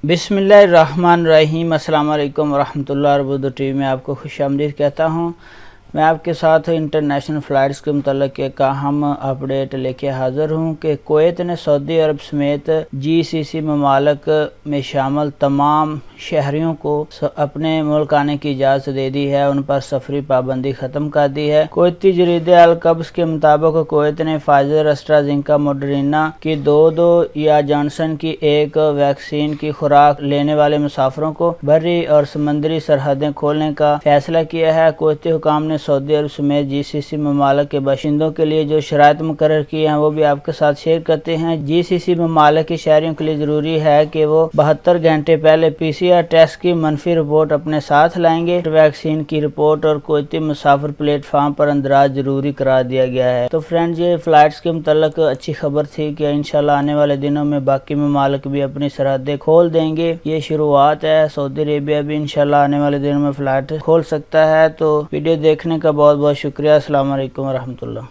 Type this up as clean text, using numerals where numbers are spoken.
बिस्मिल्लाहिर्रहमानिर्रहीम। अस्सलाम वालेकुम वरहमतुल्लाहि वबरकातुहू। टीवी में आपको खुश आमदीद कहता हूँ। मैं आपके साथ इंटरनेशनल फ़्लाइट्स के मुतल्लिक़ एक अहम अपडेट लेके हाज़िर हूँ कि कुवैत ने सऊदी अरब समेत GCC ममालिक में शामिल तमाम शहरियों को अपने मुल्क आने की इजाज़त दे दी है। उन पर सफरी पाबंदी ख़त्म कर दी है। कुवैती जरीदे अल-क़ब्स के मुताबिक कुवैत ने फाइज़र, एस्ट्राज़ेनेका, मोडर्ना की दो या जॉनसन की एक वैक्सीन की खुराक लेने वाले मुसाफिरों को बर्री और समंदरी सरहदें खोलने का फैसला किया है। कुवैती हुकाम ने सऊदी अरब समेत GCC ममालिक के बाशिंदों के लिए जो शराइत मुकर्रर किए हैं वो भी आपके साथ शेयर करते हैं। GCC ममालिक के शहरियों के लिए ज़रूरी है कि वो 72 घंटे पहले PCR टेस्ट की मनफी रिपोर्ट अपने साथ लाएंगे। वैक्सीन की रिपोर्ट और कुवैती मुसाफिर प्लेटफार्म पर अंदराज जरूरी करार दिया गया है। तो फ्रेंड्स, ये फ़्लाइट्स के मुतल्लिक़ अच्छी खबर थी कि इंशाल्लाह आने वाले दिनों में बाकी ममालिक भी अपनी सरहदें खोल देंगे। ये शुरुआत है। सऊदी अरेबिया भी इंशाल्लाह आने वाले दिनों में फ़्लाइट खोल सकता है। तो वीडियो देखने का बहुत बहुत शुक्रिया। अस्सलाम वालेकुम वरहमतुल्लाह।